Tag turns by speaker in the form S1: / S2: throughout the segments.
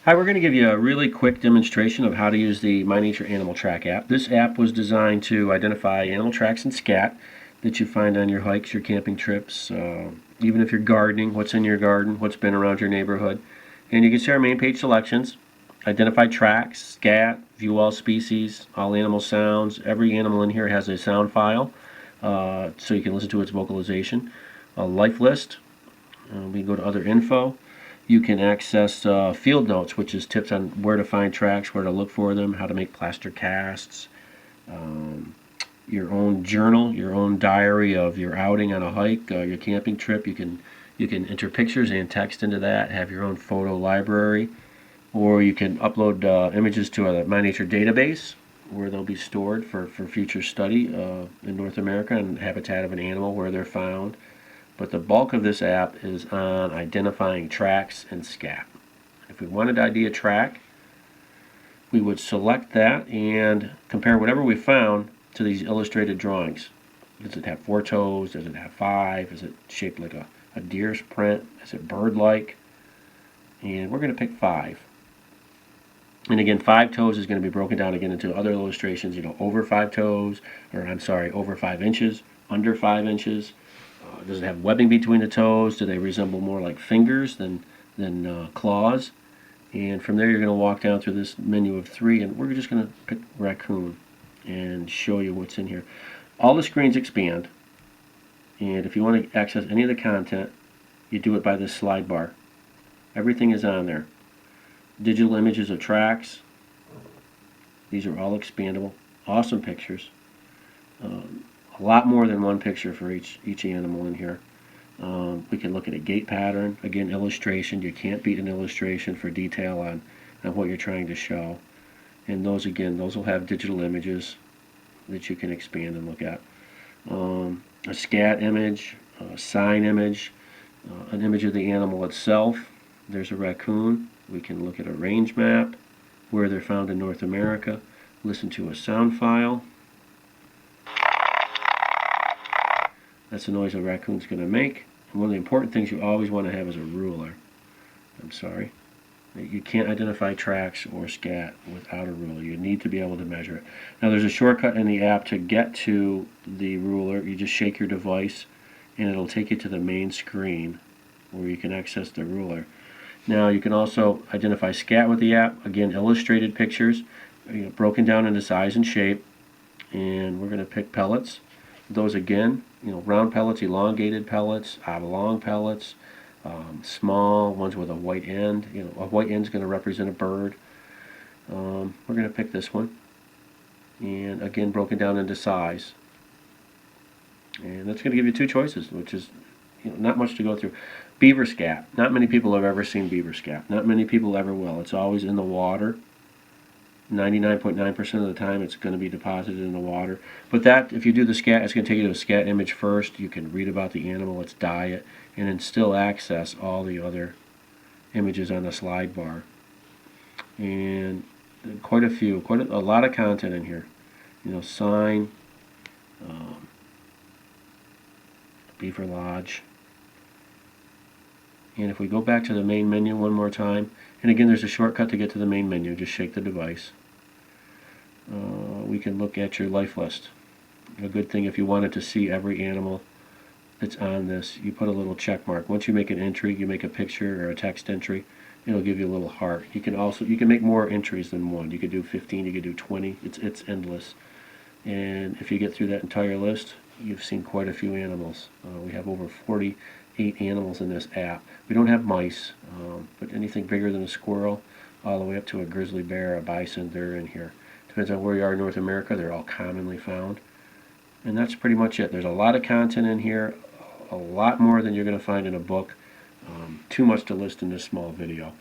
S1: Hi, we're going to give you a really quick demonstration of how to use the MyNature Animal Track app. This app was designed to identify animal tracks in Scat that you find on your hikes, your camping trips, even if you're gardening, what's in your garden, what's been around your neighborhood. And you can see our main page selections, identify tracks, Scat, view all species, all animal sounds. Every animal in here has a sound file, so you can listen to its vocalization. A life list, we can go to other info. You can access field notes, which is tips on where to find tracks, where to look for them, how to make plaster casts, your own journal, your own diary of your outing on a hike, your camping trip. You can enter pictures and text into that, have your own photo library, or you can upload images to a MyNature database where they'll be stored for future study in North America and habitat of an animal, where they're found. But the bulk of this app is on identifying tracks in Scat. If we wanted to ID a track, we would select that and compare whatever we found to these illustrated drawings. Does it have 4 toes? Does it have 5? Is it shaped like a deer's print? Is it bird-like? And we're going to pick 5. And again, 5 toes is going to be broken down again into other illustrations, over 5 toes, or I'm sorry, over 5 inches, under 5 inches. Does it have webbing between the toes? Do they resemble more like fingers than claws? And from there, you're going to walk down through this menu of 3, and we're just going to pick raccoon and show you what's in here. All the screens expand, and if you want to access any of the content, you do it by this slide bar. Everything is on there. Digital images of tracks. These are all expandable. Awesome pictures. A lot more than one picture for each animal in here. We can look at a gait pattern. Again, illustration. You can't beat an illustration for detail on what you're trying to show. And those will have digital images that you can expand and look at. A scat image, a sign image, an image of the animal itself. There's a raccoon. We can look at a range map, where they're found in North America. Listen to a sound file. That's the noise a raccoon's going to make. And one of the important things you always want to have is a ruler. I'm sorry. You can't identify tracks or Scat without a ruler. You need to be able to measure it. Now, there's a shortcut in the app to get to the ruler. You just shake your device and it'll take you to the main screen where you can access the ruler. Now, you can also identify Scat with the app. Again, illustrated pictures, broken down into size and shape. And we're going to pick pellets. Those again, round pellets, elongated pellets, oblong pellets, small ones with a white end. A white end is going to represent a bird. We're going to pick this one, and again, broken down into size. And that's going to give you 2 choices, which is not much to go through. Beaver Scat. Not many people have ever seen beaver Scat. Not many people ever will. It's always in the water. 99.9% of the time it's going to be deposited in the water. But that, if you do the Scat, it's going to take you to a Scat image first. You can read about the animal, its diet, and then still access all the other images on the slide bar. And quite a lot of content in here. Sign, Beaver Lodge. And if we go back to the main menu one more time, and again, there's a shortcut to get to the main menu. Just shake the device. We can look at your life list. A good thing, if you wanted to see every animal that's on this, you put a little check mark. Once you make an entry, you make a picture or a text entry, it'll give you a little heart. You can make more entries than one. You could do 15, you could do 20. It's endless. And if you get through that entire list, you've seen quite a few animals. We have over 48 animals in this app. We don't have mice, but anything bigger than a squirrel, all the way up to a grizzly bear, a bison, they're in here. Depends on where you are in North America, they're all commonly found. And that's pretty much it. There's a lot of content in here, a lot more than you're going to find in a book. Too much to list in this small video.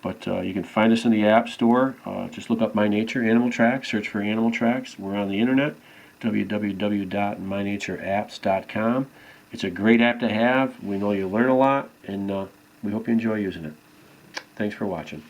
S1: But you can find us in the App Store. Just look up MyNature Animal Tracks, search for Animal Tracks. We're on the internet, www.mynatureapps.com. It's a great app to have. We know you learn a lot, and we hope you enjoy using it. Thanks for watching.